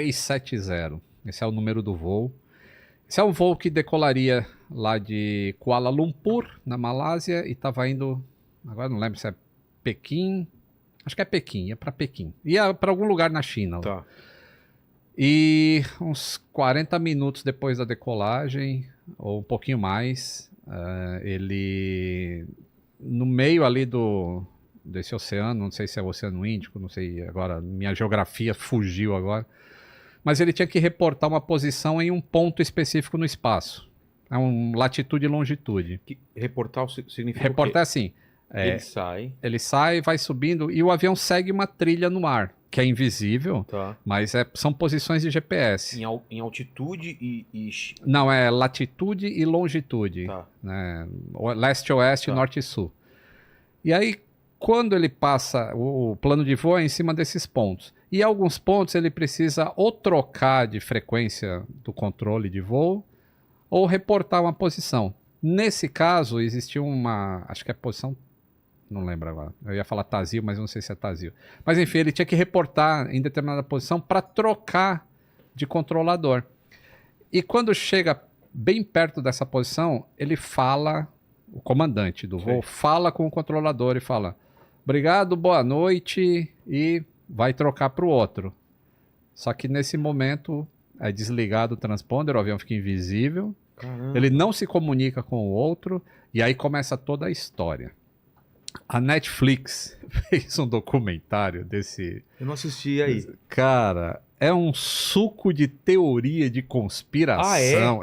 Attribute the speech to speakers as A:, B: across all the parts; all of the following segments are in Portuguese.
A: 370. Esse é o número do voo. Esse é um voo que decolaria lá de Kuala Lumpur, na Malásia, e estava indo, agora não lembro se é Pequim, acho que é Pequim, ia para Pequim. Ia para algum lugar na China.
B: Tá.
A: E uns 40 minutos depois da decolagem, ou um pouquinho mais, ele, no meio ali desse oceano, não sei se é o Oceano Índico, não sei agora, minha geografia fugiu agora, mas ele tinha que reportar uma posição em um ponto específico no espaço. É um latitude e longitude.
B: Reportar significa
A: Reportar assim, ele sai, vai subindo e o avião segue uma trilha no ar, que é invisível,
B: Tá.
A: mas são posições de GPS.
B: Em altitude e...
A: Não, é latitude e longitude.
B: Tá.
A: Né? Leste-oeste,
B: Tá.
A: norte e sul. E aí, quando ele passa, o plano de voo é em cima desses pontos. E alguns pontos ele precisa ou trocar de frequência do controle de voo, ou reportar uma posição. Nesse caso, existia uma, acho que é posição, não lembro agora, eu ia falar Tazio, mas não sei se é Tazio. Mas enfim, ele tinha que reportar em determinada posição para trocar de controlador. E quando chega bem perto dessa posição, ele fala, o comandante do voo, fala com o controlador e fala, obrigado, boa noite, e vai trocar para o outro. Só que nesse momento é desligado o transponder, o avião fica invisível,
B: Caramba.
A: ele não se comunica com o outro, e aí começa toda a história. A Netflix fez um documentário desse...
B: Eu não assisti aí.
A: Cara, é um suco de teoria de conspiração,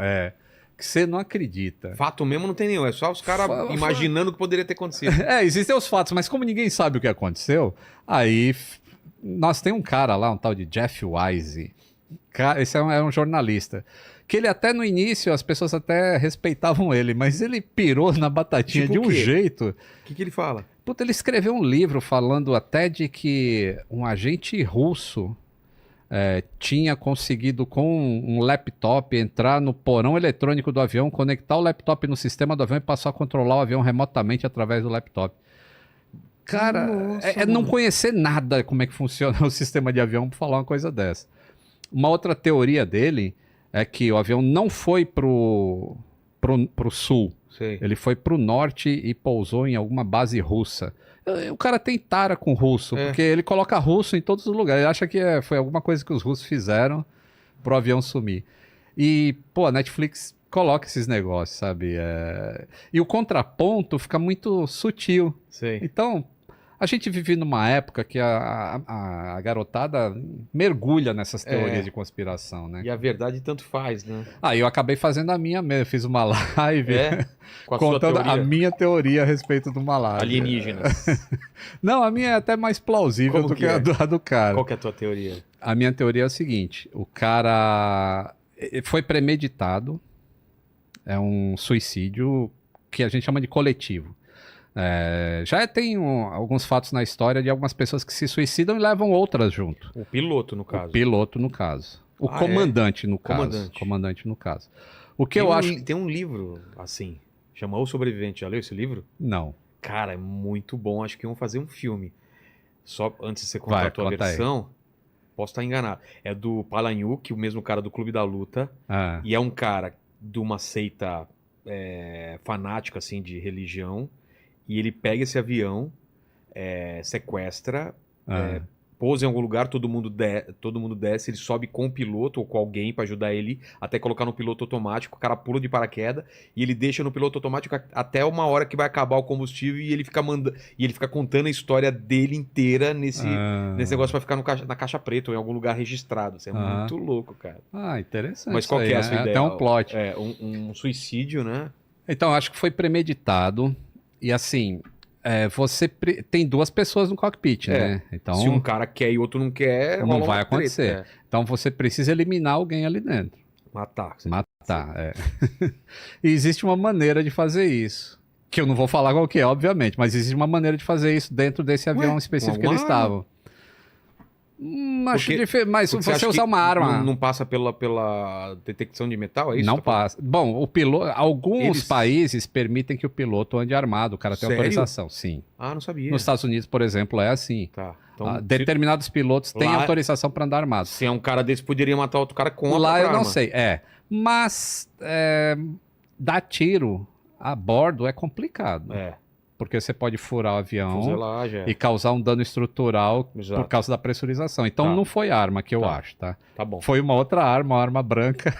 A: que você não acredita.
B: Fato mesmo não tem nenhum, é só os caras imaginando o que poderia ter acontecido.
A: Existem os fatos, mas como ninguém sabe o que aconteceu, aí nós tem um cara lá, um tal de Jeff Wise, esse é um jornalista, que ele até no início, as pessoas até respeitavam ele, mas ele pirou na batatinha
B: Tipo
A: de
B: o
A: um
B: quê?
A: jeito.
B: O que ele fala?
A: Puta, ele escreveu um livro falando até de que um agente russo tinha conseguido com um laptop entrar no porão eletrônico do avião, conectar o laptop no sistema do avião e passar a controlar o avião remotamente através do laptop. Cara,
B: Nossa,
A: não conhecer nada como é que funciona o sistema de avião para falar uma coisa dessa. Uma outra teoria dele é que o avião não foi pro sul,
B: Sei.
A: ele foi pro norte e pousou em alguma base russa. O cara tem tara com russo, porque ele coloca russo em todos os lugares. Ele acha que foi alguma coisa que os russos fizeram pro avião sumir. E, pô, a Netflix coloca esses negócios, sabe? E o contraponto fica muito sutil.
B: Sei.
A: Então, a gente vive numa época que a garotada mergulha nessas teorias de conspiração, né?
B: E a verdade tanto faz, né?
A: Eu acabei fazendo a minha mesmo. Fiz uma live
B: Com a sua
A: contando
B: teoria.
A: a minha teoria a respeito do malária.
B: Alienígenas.
A: Não, a minha é até mais plausível
B: Como
A: do
B: que
A: que
B: é?
A: a do cara.
B: Qual que é a tua teoria?
A: A minha teoria é o seguinte: o cara foi premeditado, é um suicídio que a gente chama de coletivo. Já tem alguns fatos na história de algumas pessoas que se suicidam e levam outras junto.
B: O piloto, no caso.
A: O piloto, no caso. O comandante, no caso. Comandante, no caso. O que eu acho...
B: Tem um livro, assim, chama O Sobrevivente. Já leu esse livro?
A: Não.
B: Cara, é muito bom. Acho que iam fazer um filme. Só antes de você contar a tua versão, posso estar enganado. É do Palahniuk, o mesmo cara do Clube da Luta. E é um cara de uma seita fanática, assim, de religião. E ele pega esse avião, sequestra, pousa em algum lugar, todo mundo desce, ele sobe com o piloto ou com alguém pra ajudar ele, até colocar no piloto automático, o cara pula de paraquedas e ele deixa no piloto automático até uma hora que vai acabar o combustível e ele fica contando a história dele inteira nesse negócio pra ficar na caixa preta ou em algum lugar registrado. Isso é muito louco, cara.
A: Interessante.
B: Mas qual que é a sua ideia?
A: Até um plot.
B: Um suicídio, né?
A: Então, acho que foi premeditado. E assim, tem duas pessoas no cockpit, né? Então,
B: se um cara quer e o outro não quer,
A: não vai acontecer. Então você precisa eliminar alguém ali dentro.
B: Matar.
A: E existe uma maneira de fazer isso. Que eu não vou falar qual que é, obviamente, mas existe uma maneira de fazer isso dentro desse avião específico que eles estavam. Acho difícil, mas se você usar uma arma...
B: Não passa pela detecção de metal, é isso?
A: Não passa. Bom, o piloto, alguns países permitem que o piloto ande armado, o cara tem autorização, sim.
B: Não sabia.
A: Nos Estados Unidos, por exemplo, é assim.
B: Tá. Então,
A: determinados pilotos têm autorização para andar armado.
B: Se é um cara desse, poderia matar outro cara com a
A: Lá eu
B: arma.
A: não sei, Mas dar tiro a bordo é complicado. Porque você pode furar o avião e causar um dano estrutural por causa da pressurização. Então não foi arma que eu acho, tá?
B: Tá bom.
A: Foi uma outra arma, uma arma branca.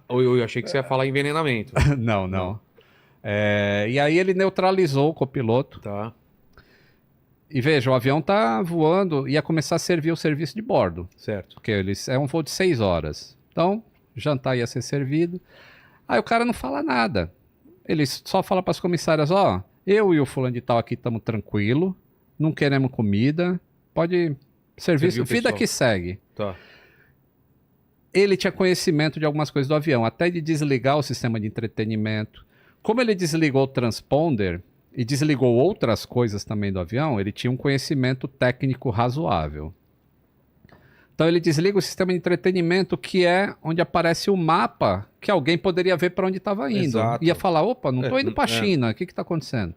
B: Eu achei que você ia falar envenenamento.
A: Não. E aí ele neutralizou o copiloto.
B: Tá.
A: E veja, o avião tá voando, ia começar a servir o serviço de bordo.
B: Certo.
A: Porque é um voo de 6 horas. Então, jantar ia ser servido. Aí o cara não fala nada. Ele só fala para as comissárias, eu e o fulano de tal aqui estamos tranquilo, não queremos comida, pode serviço, vida que segue.
B: Tá.
A: Ele tinha conhecimento de algumas coisas do avião, até de desligar o sistema de entretenimento. Como ele desligou o transponder e desligou outras coisas também do avião, ele tinha um conhecimento técnico razoável. Então ele desliga o sistema de entretenimento, que é onde aparece o mapa que alguém poderia ver para onde estava indo.
B: Exato.
A: Ia falar, opa, não estou indo para a China, o que está acontecendo?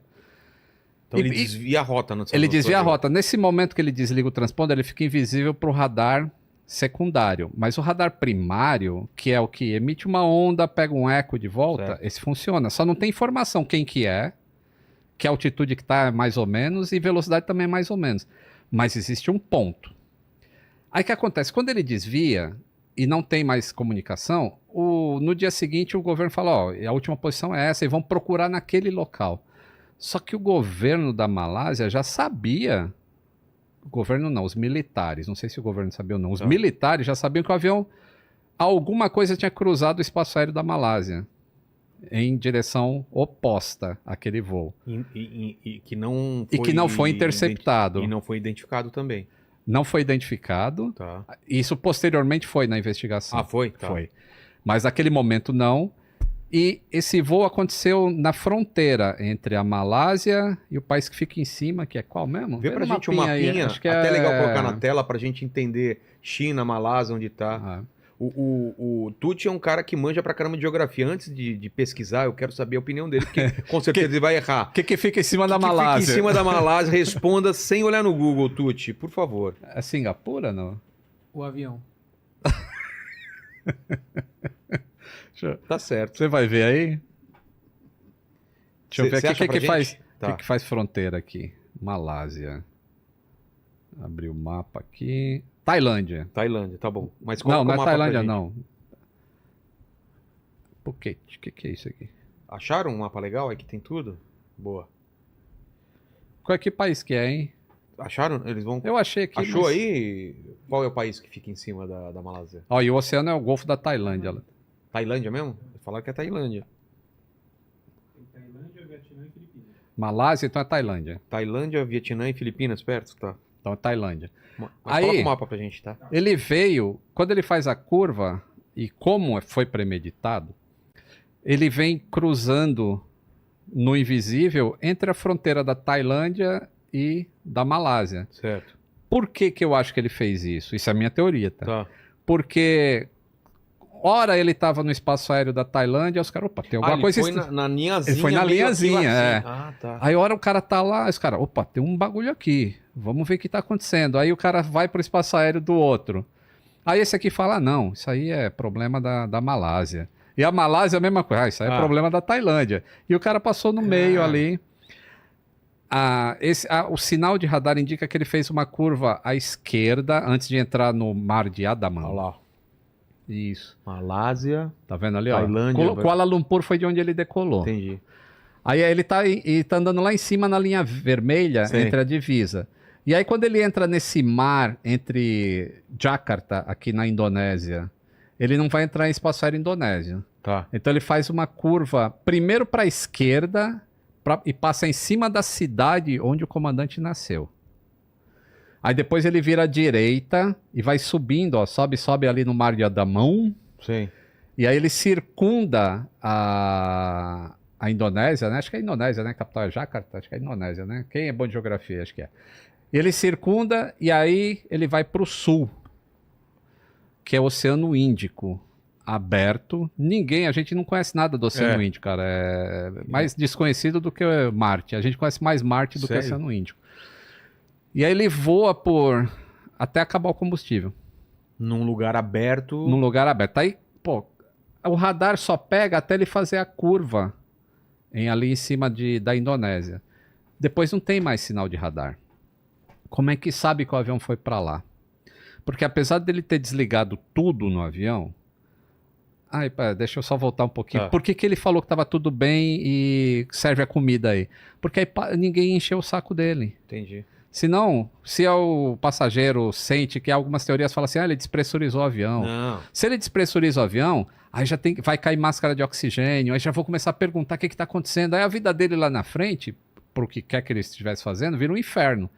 B: Então ele desvia a rota.
A: Ele desvia a rota. Nesse momento que ele desliga o transponder, ele fica invisível para o radar secundário. Mas o radar primário, que é o que emite uma onda, pega um eco de volta, esse funciona. Só não tem informação quem que é a altitude que está mais ou menos e velocidade também é mais ou menos. Mas existe um ponto. Aí o que acontece? Quando ele desvia e não tem mais comunicação, no dia seguinte o governo fala, a última posição é essa e vão procurar naquele local. Só que o governo da Malásia já sabia, o governo não, os militares, não sei se o governo sabia ou não, os militares já sabiam que o avião, alguma coisa tinha cruzado o espaço aéreo da Malásia em direção oposta àquele voo.
B: E que não
A: foi interceptado.
B: E não foi identificado também.
A: Não foi identificado.
B: Tá.
A: Isso posteriormente foi na investigação.
B: Foi? Tá.
A: Foi. Mas naquele momento não. E esse voo aconteceu na fronteira entre a Malásia e o país que fica em cima, que é qual mesmo?
B: Vê pra gente um mapinha, acho que até legal colocar na tela pra gente entender China, Malásia, onde tá. O Tucci é um cara que manja pra caramba de geografia. Antes de pesquisar, eu quero saber a opinião dele, porque com certeza ele vai errar.
A: O que fica em cima da Malásia?
B: Fica em cima da Malásia, responda sem olhar no Google, Tucci, por favor.
A: É Singapura, não?
C: O avião.
B: Tá certo.
A: Você vai ver aí? Deixa eu ver aqui o que faz.
B: Tá.
A: O que faz fronteira aqui? Malásia. Abrir o mapa aqui. Tailândia,
B: tá bom. Mas
A: não é Tailândia, não. Phuket, o que é isso aqui?
B: Acharam um mapa legal? Aqui tem tudo? Boa.
A: Que país que é, hein?
B: Acharam? Eles vão...
A: Eu achei aqui.
B: Achou aí? Qual é o país que fica em cima da Malásia?
A: E o oceano é o Golfo da Tailândia.
B: Tailândia mesmo? Falaram que é Tailândia.
C: Tem Tailândia, Vietnã e Filipinas.
A: Malásia, então é Tailândia.
B: Tailândia, Vietnã e Filipinas, perto? Tá.
A: Então é Tailândia.
B: Mas coloca o mapa pra gente, tá?
A: Ele veio, quando ele faz a curva, e como foi premeditado, ele vem cruzando no invisível entre a fronteira da Tailândia e da Malásia.
B: Certo.
A: Por que eu acho que ele fez isso? Isso é a minha teoria, tá? Porque ora ele estava no espaço aéreo da Tailândia, os caras, opa, tem alguma coisa...
B: Ele foi na linhazinha.
A: Ele foi na linhazinha,
B: Tá.
A: Aí hora o cara tá lá, os caras, opa, tem um bagulho aqui, vamos ver o que tá acontecendo. Aí o cara vai pro espaço aéreo do outro. Aí esse aqui fala, não, isso aí é problema da Malásia. E a Malásia é a mesma coisa, isso aí é problema da Tailândia. E o cara passou no meio ali. O sinal de radar indica que ele fez uma curva à esquerda antes de entrar no mar de Andaman.
B: Olha lá.
A: Isso.
B: Malásia.
A: Tá vendo ali,
B: Tailândia,
A: ó? Kuala Lumpur foi de onde ele decolou.
B: Entendi.
A: Aí ele tá andando lá em cima na linha vermelha, entre a divisa. E aí quando ele entra nesse mar entre Jakarta, aqui na Indonésia, ele não vai entrar em espaço aéreo indonésio.
B: Tá.
A: Então ele faz uma curva primeiro para a esquerda e passa em cima da cidade onde o comandante nasceu. Aí depois ele vira à direita e vai subindo, ó, sobe ali no mar de Andaman.
B: Sim.
A: E aí ele circunda a Indonésia, né? Acho que é a Indonésia, né? A capital é Jakarta, acho que é a Indonésia, né? Quem é bom de geografia, acho que é. Ele circunda e aí ele vai para o sul, que é o Oceano Índico, aberto. A gente não conhece nada do Oceano Índico, cara. É mais desconhecido do que Marte. A gente conhece mais Marte do que o Oceano Índico. E aí ele voa até acabar o combustível.
B: Num lugar aberto.
A: Num lugar aberto. Aí, pô, o radar só pega até ele fazer a curva ali em cima da Indonésia. Depois não tem mais sinal de radar. Como é que sabe que o avião foi para lá? Porque apesar dele ter desligado tudo no avião... Ai, deixa eu só voltar um pouquinho. Por que ele falou que estava tudo bem e serve a comida aí? Porque aí ninguém encheu o saco dele.
B: Entendi.
A: Senão, se o passageiro sente que algumas teorias falam assim, ele despressurizou o avião.
B: Não.
A: Se ele despressuriza o avião, aí já vai cair máscara de oxigênio, aí já vou começar a perguntar o que está acontecendo. Aí a vida dele lá na frente, pro que quer que ele estivesse fazendo, vira um inferno.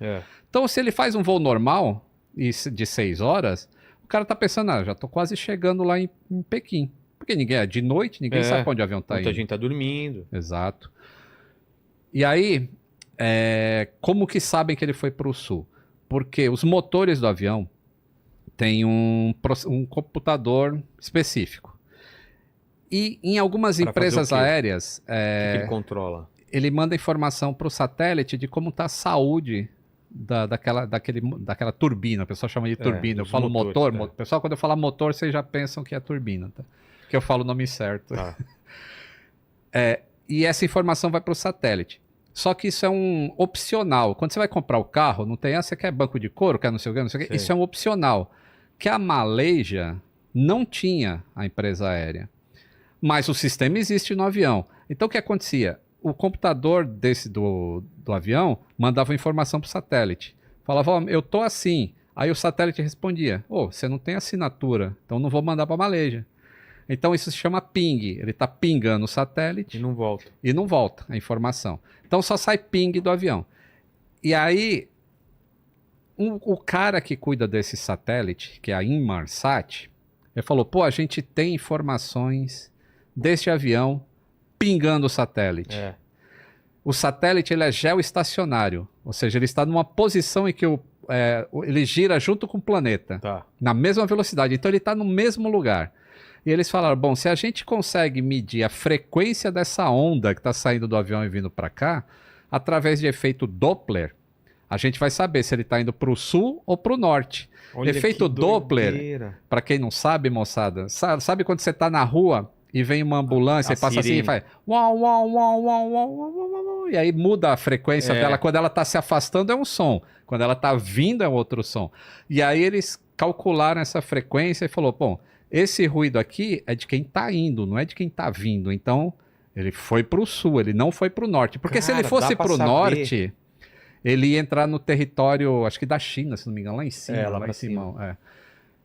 A: Então, se ele faz um voo normal, de 6 horas, o cara tá pensando, já tô quase chegando lá em Pequim. Porque ninguém é de noite, ninguém sabe pra onde o avião tá indo.
B: Muita gente tá dormindo.
A: Exato. E aí, como que sabem que ele foi pro sul? Porque os motores do avião têm um computador específico. E em algumas empresas aéreas...
B: O que ele controla?
A: Ele manda informação pro satélite de como tá a saúde daquela turbina. O pessoal chama de turbina. Eu falo motor. Pessoal, quando eu falar motor, vocês já pensam que é turbina, tá? Que eu falo o nome certo.
B: Tá.
A: E essa informação vai para o satélite. Só que isso é um opcional. Quando você vai comprar o carro, não tem você quer banco de couro, quer não sei o que, não sei o que. Isso é um opcional. Que a Malaysia não tinha a empresa aérea. Mas o sistema existe no avião. Então o que acontecia? O computador do avião mandava informação para o satélite. Falava, eu tô assim. Aí o satélite respondia, você não tem assinatura, então não vou mandar para a Malaysia. Então isso se chama ping. Ele está pingando o satélite. E não volta a informação. Então só sai ping do avião. E aí, o cara que cuida desse satélite, que é a Inmarsat, ele falou, a gente tem informações deste avião pingando o satélite. O satélite ele é geoestacionário. Ou seja, ele está numa posição em que ele gira junto com o planeta. Na mesma velocidade. Então ele está no mesmo lugar. E eles falaram, se a gente consegue medir a frequência dessa onda que está saindo do avião e vindo para cá, através de efeito Doppler, a gente vai saber se ele está indo para o sul ou para o norte.
B: Olha,
A: efeito Doppler, para quem não sabe, moçada, sabe quando você está na rua e vem uma ambulância e passa sirene. Assim e faz uau, uau, uau, uau, uau, uau, uau, e aí muda a frequência dela. Quando ela está se afastando é um som, quando ela está vindo é outro som. E aí eles calcularam essa frequência e falou, esse ruído aqui é de quem está indo, não é de quem está vindo. Então, ele foi para o sul, ele não foi para o norte. Porque se ele fosse para o norte, ele ia entrar no território, acho que da China, se não me engano, lá em cima.
B: Lá em cima.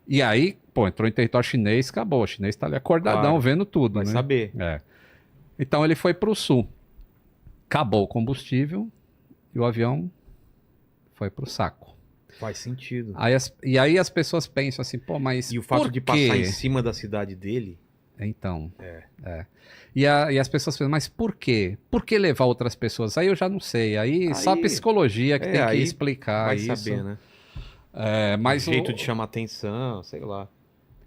A: E aí, entrou em território chinês, acabou. O chinês está ali acordadão, vendo tudo.
B: Vai saber.
A: Então, ele foi para o sul. Acabou o combustível e o avião foi para o saco.
B: Faz sentido.
A: E aí as pessoas pensam assim, mas
B: e o fato de passar em cima da cidade dele?
A: Então. E as pessoas pensam, mas por quê? Por que levar outras pessoas? Aí eu já não sei. Aí só a psicologia que tem que explicar isso.
B: Vai saber, né?
A: Mas
B: o jeito de chamar atenção, sei lá.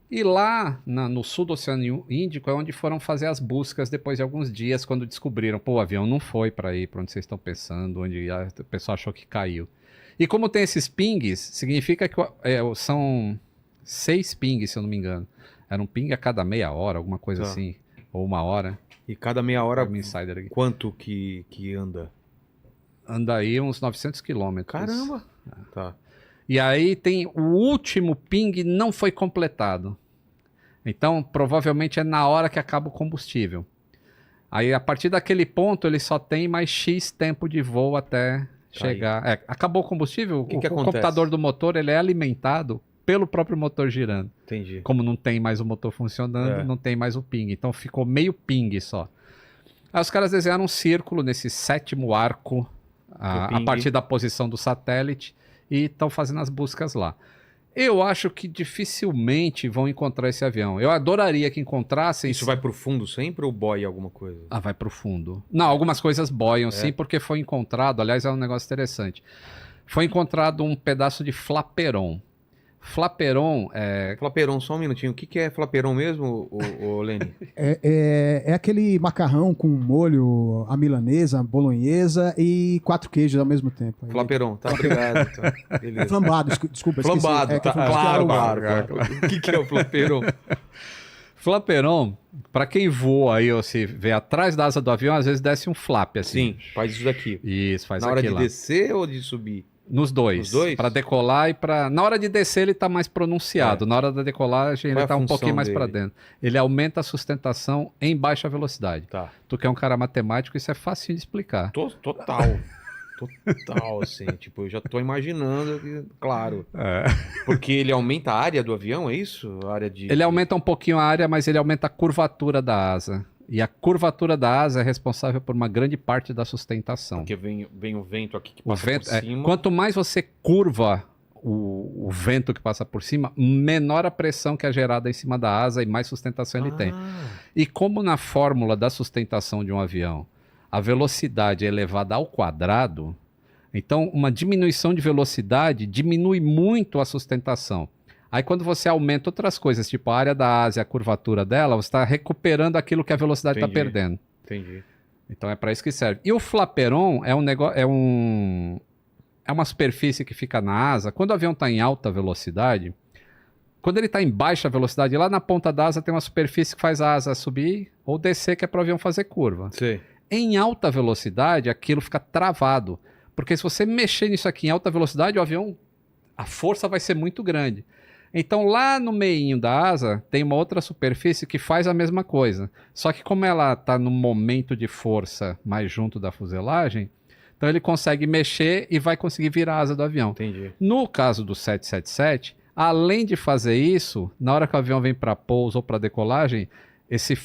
A: E lá no sul do Oceano Índico é onde foram fazer as buscas depois de alguns dias, quando descobriram, o avião não foi para ir para onde vocês estão pensando, onde o pessoal achou que caiu. E como tem esses pings, significa que são 6 pings, se eu não me engano. Era um ping a cada meia hora, alguma coisa assim. Ou 1 hora.
B: E cada meia hora,
A: quanto
B: que anda?
A: Anda aí uns 900 quilômetros.
B: Caramba! Tá.
A: E aí tem o último ping não foi completado. Então, provavelmente é na hora que acaba o combustível. Aí, a partir daquele ponto, ele só tem mais X tempo de voo até... chegar. Acabou o combustível,
B: que
A: o computador do motor ele é alimentado pelo próprio motor girando.
B: Entendi.
A: Como não tem mais o motor funcionando, não tem mais o ping. Então ficou meio ping só. Aí os caras desenharam um círculo nesse 7º arco a partir da posição do satélite e estão fazendo as buscas lá. Eu acho que dificilmente vão encontrar esse avião. Eu adoraria que encontrassem...
B: Isso vai pro fundo sempre ou boia alguma coisa?
A: Vai pro fundo. Não, algumas coisas boiam sim, porque foi encontrado... Aliás, é um negócio interessante. Foi encontrado um pedaço de flaperon. Flaperon é...
B: Flaperon, só um minutinho. O que é flaperon mesmo, o Lene?
D: É aquele macarrão com molho, a milanesa, a bolonhesa e 4 queijos ao mesmo tempo.
B: Flaperon, tá, obrigado. Então. Beleza.
D: Flambado, desculpa.
B: Flambado, tá, claro. O que é o flaperon?
A: Flaperon, para quem voa aí ou se vê atrás da asa do avião, às vezes desce um flap assim.
B: Sim, faz isso daqui.
A: Isso, faz
B: Na hora de
A: lá.
B: descer ou de subir?
A: Nos dois. Para decolar e para... Na hora de descer ele tá mais pronunciado. Na hora da decolagem ele tá um pouquinho mais para dentro. Ele aumenta a sustentação em baixa velocidade.
B: Tá.
A: Tu que é um cara matemático, isso é fácil de explicar.
B: Total. Total, assim. Tipo, eu já tô imaginando que, claro. Porque ele aumenta a área do avião, é isso? A área de...
A: Ele aumenta um pouquinho a área, mas ele aumenta a curvatura da asa. E a curvatura da asa é responsável por uma grande parte da sustentação.
B: Porque vem o vento aqui que passa por cima.
A: Quanto mais você curva o vento que passa por cima, menor a pressão que é gerada em cima da asa e mais sustentação ele tem. E como na fórmula da sustentação de um avião, a velocidade é elevada ao quadrado, então uma diminuição de velocidade diminui muito a sustentação. Aí quando você aumenta outras coisas, tipo a área da asa e a curvatura dela, você está recuperando aquilo que a velocidade está perdendo.
B: Entendi.
A: Então é para isso que serve. E o flaperon é uma superfície que fica na asa. Quando o avião está em alta velocidade, quando ele está em baixa velocidade, lá na ponta da asa tem uma superfície que faz a asa subir ou descer, que é para o avião fazer curva.
B: Sim.
A: Em alta velocidade, aquilo fica travado. Porque se você mexer nisso aqui em alta velocidade, o avião, a força vai ser muito grande. Então lá no meinho da asa tem uma outra superfície que faz a mesma coisa. Só que como ela está no momento de força mais junto da fuselagem, então ele consegue mexer e vai conseguir virar a asa do avião.
B: Entendi.
A: No caso do 777, além de fazer isso, na hora que o avião vem para pouso ou para decolagem, esse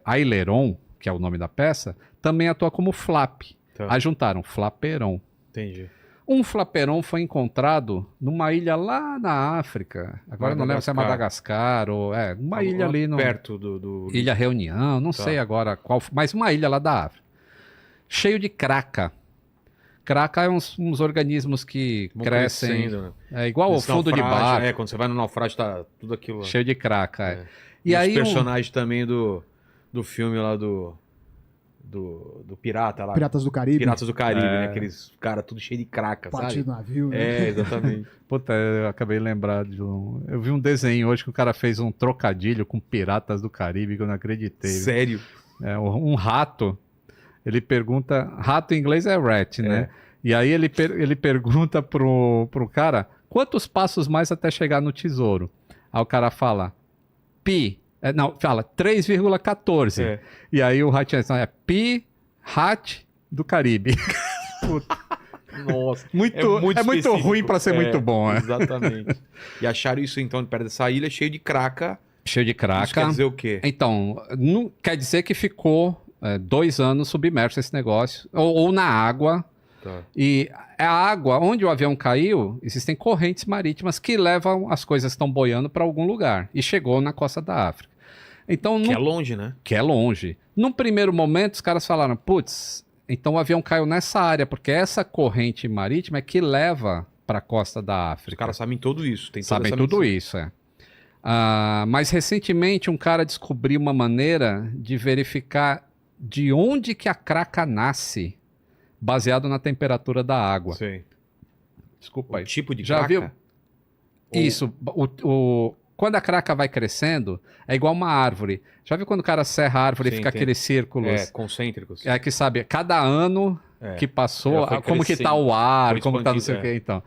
A: aileron, que é o nome da peça, também atua como flap.
B: Tá.
A: Aí juntaram flaperon.
B: Entendi.
A: Um flaperon foi encontrado numa ilha lá na África. Agora não lembro se é Madagascar ou... uma ilha ali no...
B: Perto do...
A: Ilha Reunião, não sei agora qual... Mas uma ilha lá da África. Cheio de craca. Craca é uns organismos que crescem... Né? É igual ao fundo de barco.
B: Quando você vai no naufrágio tá tudo aquilo...
A: Cheio de craca,
B: E aí os personagens também do filme lá do pirata lá.
D: Piratas do Caribe.
B: Piratas do Caribe, né? Aqueles caras tudo cheio de craca,
D: sabe? Do navio, né?
B: Exatamente.
A: Puta, eu acabei de lembrar de eu vi um desenho hoje que o cara fez um trocadilho com Piratas do Caribe que eu não acreditei.
B: Sério?
A: Um rato, ele pergunta... Rato em inglês é rat, né? E aí ele pergunta pro cara quantos passos mais até chegar no tesouro. Aí o cara fala... fala 3,14. E aí o ratinho é Pi Rat do Caribe. Puta.
B: Nossa.
A: É muito ruim para ser muito bom.
B: Exatamente. E acharam isso então perto dessa ilha cheio de craca.
A: Cheio de craca.
B: Isso quer dizer o quê?
A: Então, não, quer dizer que ficou 2 anos submerso esse negócio. Ou na água. Tá. E a água, onde o avião caiu, existem correntes marítimas que levam as coisas que estão boiando para algum lugar. E chegou na costa da África. Então,
B: que é longe, né?
A: Que é longe. Num primeiro momento, os caras falaram, putz, então o avião caiu nessa área, porque essa corrente marítima é que leva para a costa da África.
B: Os caras sabem tudo isso.
A: Sabem tudo isso, mas recentemente um cara descobriu uma maneira de verificar de onde que a craca nasce, baseado na temperatura da água.
B: Sei.
A: Desculpa aí.
B: Tipo de
A: Já
B: craca?
A: viu? Isso. Quando a craca vai crescendo, é igual uma árvore. Já viu quando o cara serra a árvore e fica aqueles círculos?
B: Concêntricos.
A: Que sabe, cada ano que passou, como que tá o ar, como tá não sei o quê. Então,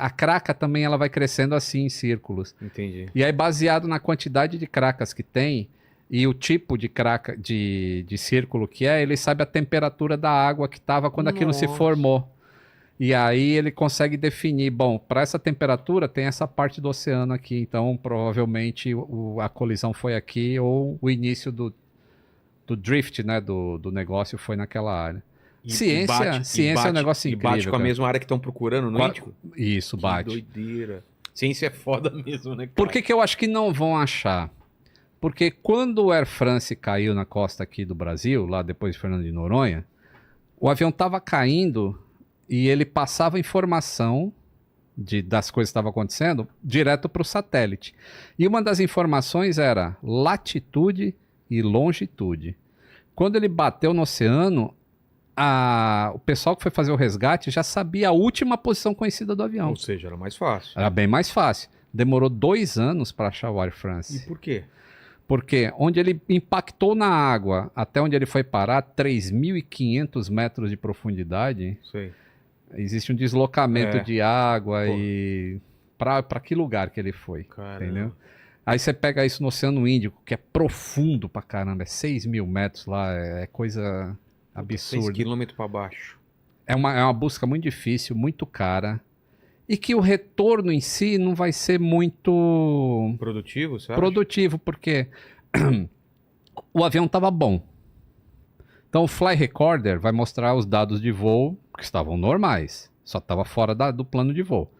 A: a craca também ela vai crescendo assim em círculos.
B: Entendi.
A: E aí, baseado na quantidade de cracas que tem e o tipo de craca, de círculo que ele sabe a temperatura da água que estava quando aquilo se formou. E aí ele consegue definir, bom, para essa temperatura tem essa parte do oceano aqui, então provavelmente a colisão foi aqui ou o início do drift, né, do negócio foi naquela área. Ciência é um negócio incrível.
B: E bate com a mesma área que estão procurando no Índico?
A: Isso, bate.
B: Que doideira. Ciência é foda mesmo, né, cara?
A: Por que eu acho que não vão achar? Porque quando o Air France caiu na costa aqui do Brasil, lá depois de Fernando de Noronha, o avião estava caindo... E ele passava informação das coisas que estavam acontecendo direto para o satélite. E uma das informações era latitude e longitude. Quando ele bateu no oceano, o pessoal que foi fazer o resgate já sabia a última posição conhecida do avião.
B: Ou seja, era mais fácil.
A: Era bem mais fácil. Demorou 2 anos para achar o Air France.
B: E por quê?
A: Porque onde ele impactou na água até onde ele foi parar, 3.500 metros de profundidade,
B: Sei.
A: existe um deslocamento de água e para que lugar que ele foi, entendeu? Aí você pega isso no Oceano Índico, que é profundo pra caramba, é 6.000 metros lá, é coisa absurda.
B: 6 quilômetros para baixo.
A: É uma busca muito difícil, muito cara, e que o retorno em si não vai ser muito
B: produtivo, você acha?
A: Produtivo, porque o avião estava bom. Então o Fly Recorder vai mostrar os dados de voo que estavam normais, só estava fora do plano de voo.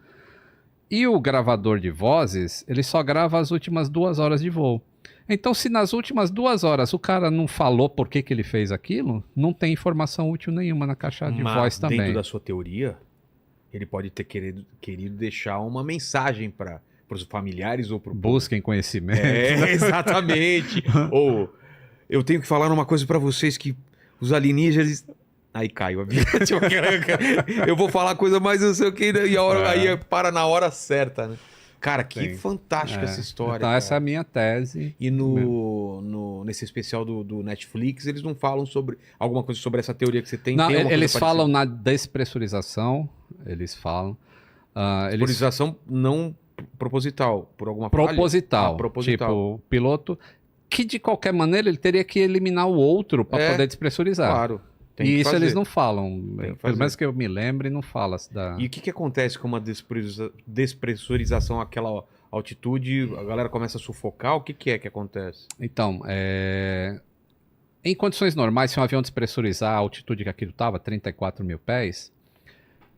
A: E o gravador de vozes, ele só grava as últimas 2 horas de voo. Então, se nas últimas 2 horas o cara não falou por que ele fez aquilo, não tem informação útil nenhuma na caixa de voz também.
B: Dentro da sua teoria, ele pode ter querido deixar uma mensagem para os familiares ou para o
A: busquem conhecimento.
B: Exatamente. Ou eu tenho que falar uma coisa para vocês que os alienígenas... Aí cai o avião. Eu vou falar coisa mais não sei o que e aí para na hora certa, né? Cara, que fantástica essa história.
A: Então, essa é a minha tese.
B: E nesse especial do Netflix, eles não falam sobre alguma coisa sobre essa teoria que você tem?
A: Não, eles falam na despressurização, eles falam.
B: Despressurização não proposital, por alguma
A: proposital. Proposital. Tipo, o piloto, que de qualquer maneira ele teria que eliminar o outro para poder despressurizar.
B: Claro.
A: E isso eles não falam. Pelo menos que eu me lembre, não fala.
B: E o que acontece com uma despressurização àquela altitude? A galera começa a sufocar? O que é que acontece?
A: Então, em condições normais, se um avião despressurizar a altitude que aquilo estava, 34 mil pés,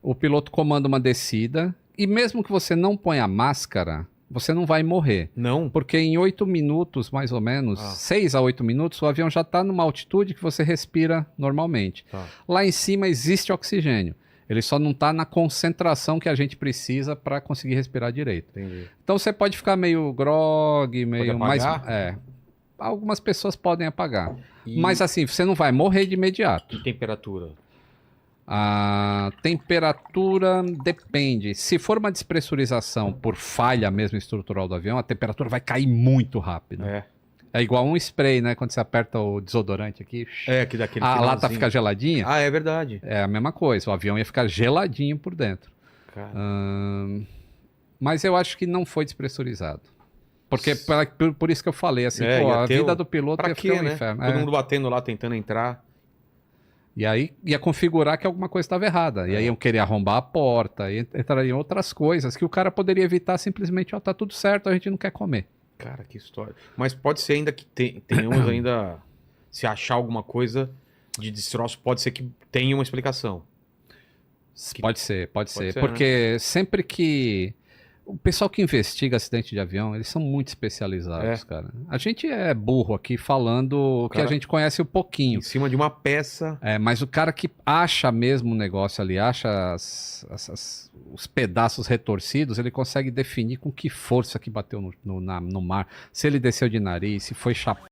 A: o piloto comanda uma descida e mesmo que você não ponha a máscara, você não vai morrer.
B: Não?
A: Porque em 8 minutos, mais ou menos, 6 a 8 minutos, o avião já está numa altitude que você respira normalmente. Lá em cima existe oxigênio. Ele só não está na concentração que a gente precisa para conseguir respirar direito.
B: Entendi.
A: Então você pode ficar meio grog, meio mais... Algumas pessoas podem apagar. Mas assim, você não vai morrer de imediato.
B: E temperatura?
A: A temperatura depende. Se for uma despressurização por falha mesmo estrutural do avião, a temperatura vai cair muito rápido. É igual um spray, né? Quando você aperta o desodorante aqui,
B: que daquele
A: a lata fica geladinha.
B: É verdade.
A: É a mesma coisa. O avião ia ficar geladinho por dentro. Mas eu acho que não foi despressurizado. Porque por isso que eu falei, assim, a vida do piloto ia ficar um inferno.
B: Todo mundo batendo lá, tentando entrar.
A: E aí ia configurar que alguma coisa estava errada. E aí iam querer arrombar a porta, e entrariam outras coisas que o cara poderia evitar simplesmente, tá tudo certo, a gente não quer comer.
B: Cara, que história. Mas pode ser ainda que tenhamos ainda, se achar alguma coisa de destroço, pode ser que tenha uma explicação.
A: Pode ser. Porque sempre que... O pessoal que investiga acidente de avião, eles são muito especializados, cara. A gente é burro aqui falando o que a gente conhece um pouquinho.
B: Em cima de uma peça.
A: Mas o cara que acha mesmo o negócio ali, acha os pedaços retorcidos, ele consegue definir com que força que bateu no mar. Se ele desceu de nariz, se foi chapéu.